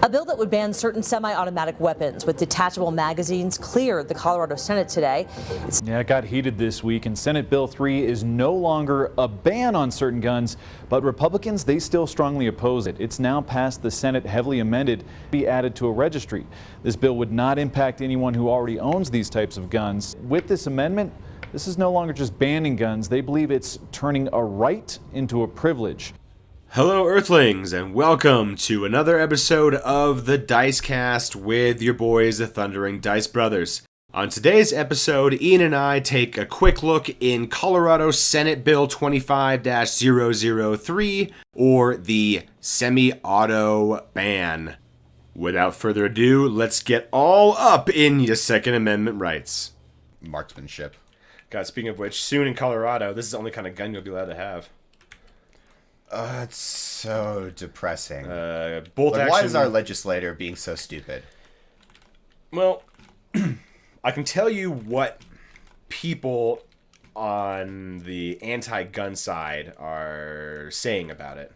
A bill that would ban certain semi-automatic weapons with detachable magazines cleared the Colorado Senate today. Yeah, it got heated this week, and Senate Bill 3 is no longer a ban on certain guns, but Republicans, they still strongly oppose it. It's now passed the Senate, heavily amended, be added to a registry. This bill would not impact anyone who already owns these types of guns. With this amendment, this is no longer just banning guns. They believe it's turning a right into a privilege. Hello, Earthlings, and welcome to another episode of the Dicecast with your boys, the Thundering Dice Brothers. On today's episode, Ian and I take a quick look in Colorado Senate Bill 25-003, or the semi-auto ban. Without further ado, let's get all up in your Second Amendment rights. Marksmanship. God, speaking of which, soon in Colorado, this is the only kind of gun you'll be allowed to have. It's so depressing. Bolt action. Why is our legislator being so stupid? Well, I can tell you what people on the anti-gun side are saying about it.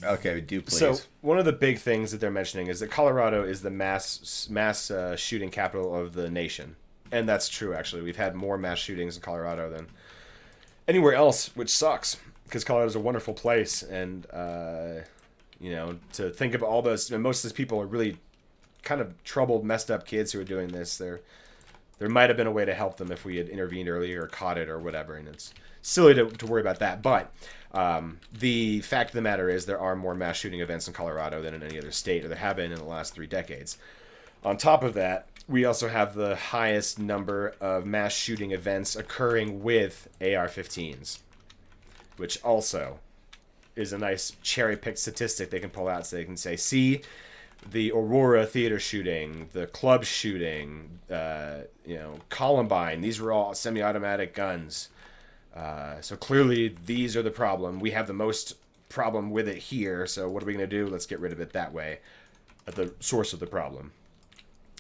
Okay, do please. So, one of the big things that they're mentioning is that Colorado is the mass shooting capital of the nation. And that's true, actually. We've had more mass shootings in Colorado than anywhere else, which sucks. Because Colorado's a wonderful place, and to think about all those, most of those people are really kind of troubled, messed up kids who are doing this. There might have been a way to help them if we had intervened earlier or caught it or whatever, and it's silly to worry about that. But the fact of the matter is there are more mass shooting events in Colorado than in any other state, or there have been in the last 3 decades. On top of that, we also have the highest number of mass shooting events occurring with AR-15s. Which also is a nice cherry-picked statistic they can pull out so they can say, see, the Aurora theater shooting, the club shooting, Columbine, these were all semi-automatic guns. So clearly these are the problem. We have the most problem with it here, so what are we going to do? Let's get rid of it that way at the source of the problem.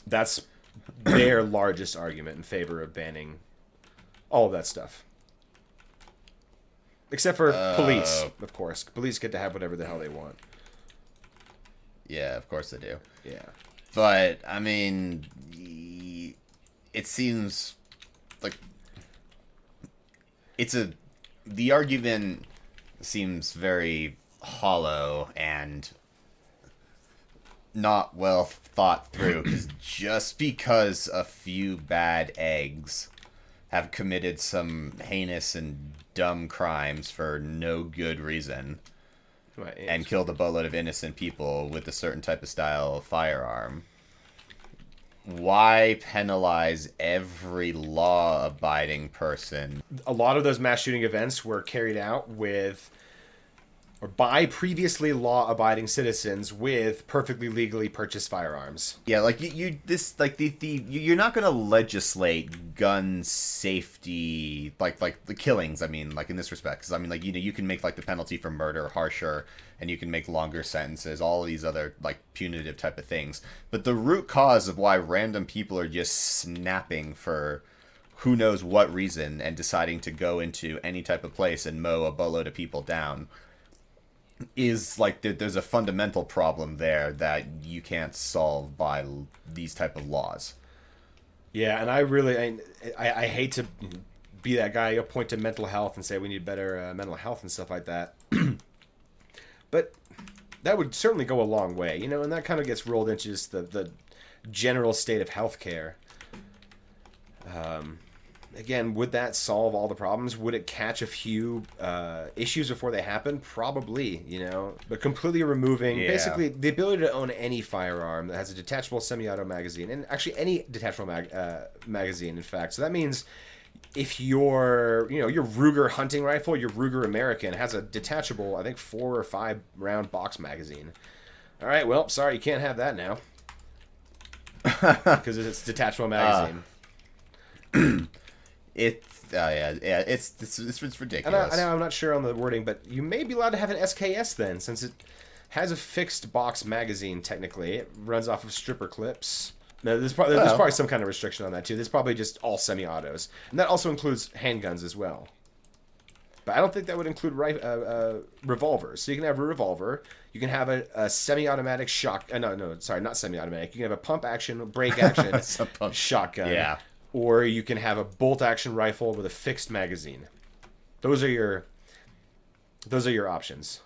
That's their largest argument in favor of banning all of that stuff. Except for police, of course. Police get to have whatever the hell they want. Yeah, of course they do. Yeah. But, I mean, it seems like the argument seems very hollow and not well thought through. Because just because a few bad eggs have committed some heinous and dumb crimes for no good reason and killed a boatload of innocent people with a certain type of style of firearm, why penalize every law-abiding person? A lot of those mass shooting events were carried out with or by previously law-abiding citizens with perfectly legally purchased firearms. Yeah, like you're not gonna legislate gun safety like the killings. I mean, like in this respect, because I mean, like you can make like the penalty for murder harsher, and you can make longer sentences. All of these other like punitive type of things. But the root cause of why random people are just snapping for who knows what reason and deciding to go into any type of place and mow a boatload of people down is like there's a fundamental problem there that you can't solve by these type of laws. Yeah, and I hate to be that guy, point to mental health and say we need better mental health and stuff like that. But that would certainly go a long way, and that kind of gets rolled into just the general state of healthcare. Again, would that solve all the problems? Would it catch a few issues before they happen? Probably, But completely removing, basically, the ability to own any firearm that has a detachable semi-auto magazine, and actually any detachable magazine, in fact. So that means if your Ruger hunting rifle, your Ruger American, has a detachable, I think, 4 or 5 round box magazine. All right, well, sorry, you can't have that now. Because it's a detachable magazine. It's ridiculous. And I'm not sure on the wording, but you may be allowed to have an SKS then, since it has a fixed box magazine. Technically, it runs off of stripper clips. No, there's probably some kind of restriction on that too. There's probably just all semi-autos, and that also includes handguns as well. But I don't think that would include revolvers. So you can have a revolver. You can have a semi-automatic not semi-automatic. You can have a pump action, break action shotgun. Yeah. Or you can have a bolt action rifle with a fixed magazine. Those are your options.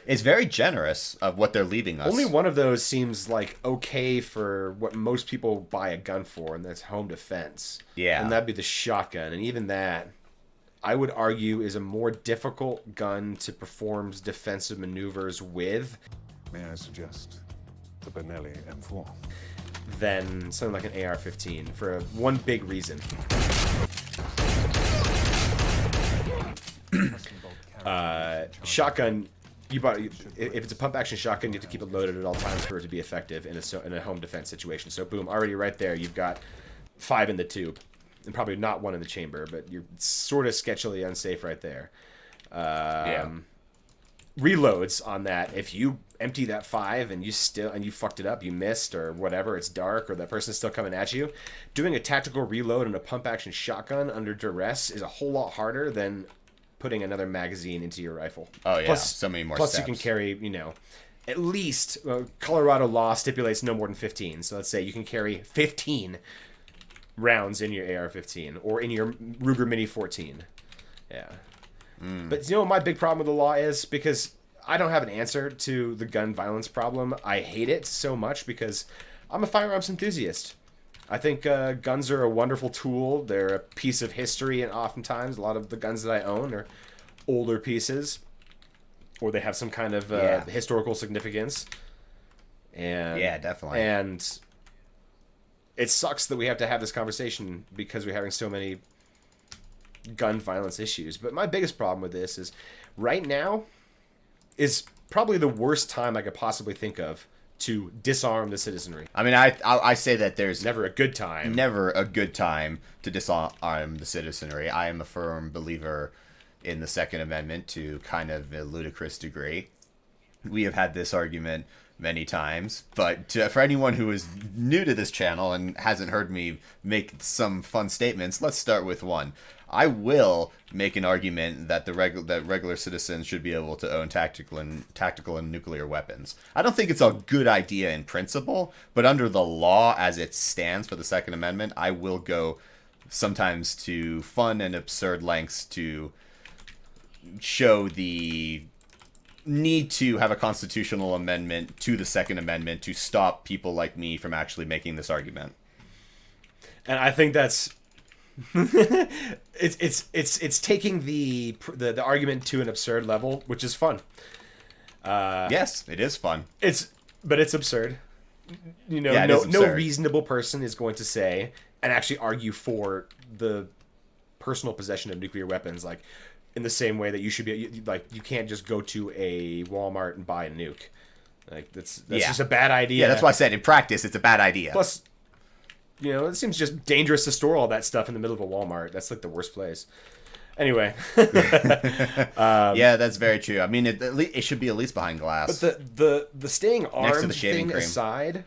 It's very generous of what they're leaving us. Only one of those seems like okay for what most people buy a gun for, and that's home defense. Yeah. And that'd be the shotgun. And even that, I would argue, is a more difficult gun to perform defensive maneuvers with. May I suggest the Benelli M4? Than something like an AR-15 for one big reason. Shotgun, if it's a pump action shotgun, you have to keep it loaded at all times for it to be effective in a home defense situation. So boom, already right there, you've got 5 in the tube, and probably not 1 in the chamber, but you're sort of sketchily unsafe right there. Reloads on that, if you empty that 5 and you fucked it up, you missed or whatever, it's dark or that person's still coming at you, doing a tactical reload on a pump action shotgun under duress is a whole lot harder than putting another magazine into your rifle. Oh yeah, so many more plus steps. You can carry, at least Colorado law stipulates no more than 15. So let's say you can carry 15 rounds in your AR-15 or in your Ruger Mini 14. Yeah. But what my big problem with the law is? Because I don't have an answer to the gun violence problem. I hate it so much because I'm a firearms enthusiast. I think guns are a wonderful tool. They're a piece of history, and oftentimes a lot of the guns that I own are older pieces, or they have some kind of historical significance. And yeah, definitely. And it sucks that we have to have this conversation because we're having so many gun violence issues. But my biggest problem with this is right now is probably the worst time I could possibly think of to disarm the citizenry. I mean, I say that there's never a good time. Never a good time to disarm the citizenry. I am a firm believer in the Second Amendment to kind of a ludicrous degree. We have had this argument many times, but for anyone who is new to this channel and hasn't heard me make some fun statements, let's start with one. I will make an argument that regular citizens should be able to own tactical and nuclear weapons. I don't think it's a good idea in principle, but under the law as it stands for the Second Amendment, I will go sometimes to fun and absurd lengths to show the need to have a constitutional amendment to the Second Amendment to stop people like me from actually making this argument. And I think that's it's taking the argument to an absurd level, which is fun. Yes, it is fun. But it's absurd. No reasonable person is going to say and actually argue for the personal possession of nuclear weapons, like in the same way that you should be you can't just go to a Walmart and buy a nuke. Like that's just a bad idea. Yeah, that's why I said in practice it's a bad idea. Plus, it seems just dangerous to store all that stuff in the middle of a Walmart. That's like the worst place. Anyway. Yeah, that's very true. I mean, it should be at least behind glass. But the staying armed thing aside,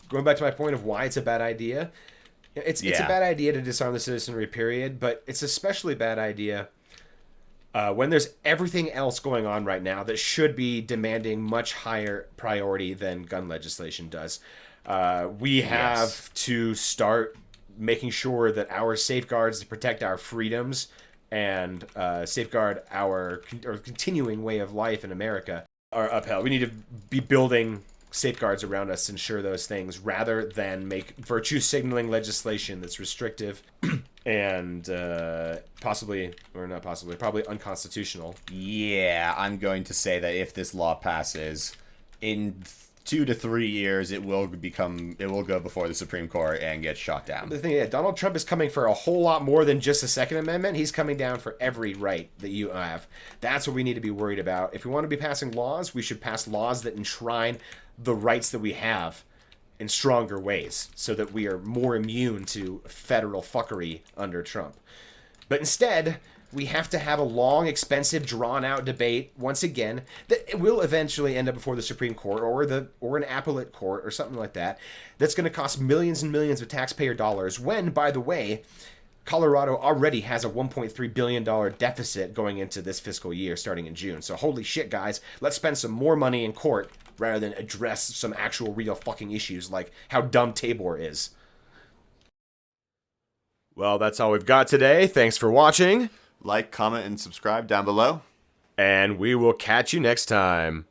going back to my point of why it's a bad idea, it's a bad idea to disarm the citizenry, period, but it's especially bad idea when there's everything else going on right now that should be demanding much higher priority than gun legislation does. We have to start making sure that our safeguards to protect our freedoms and safeguard our continuing way of life in America are upheld. We need to be building safeguards around us to ensure those things rather than make virtue signaling legislation that's restrictive and probably unconstitutional. Yeah, I'm going to say that if this law passes, in 2 to 3 years, it will go before the Supreme Court and get shot down. The thing is, Donald Trump is coming for a whole lot more than just the Second Amendment. He's coming down for every right that you have. That's what we need to be worried about. If we want to be passing laws, we should pass laws that enshrine the rights that we have in stronger ways so that we are more immune to federal fuckery under Trump. But instead, we have to have a long, expensive, drawn-out debate, once again, that will eventually end up before the Supreme Court or an appellate court or something like that, that's going to cost millions and millions of taxpayer dollars when, by the way, Colorado already has a $1.3 billion deficit going into this fiscal year starting in June. So holy shit, guys, let's spend some more money in court rather than address some actual real fucking issues like how dumb Tabor is. Well, that's all we've got today. Thanks for watching. Like, comment, and subscribe down below. And we will catch you next time.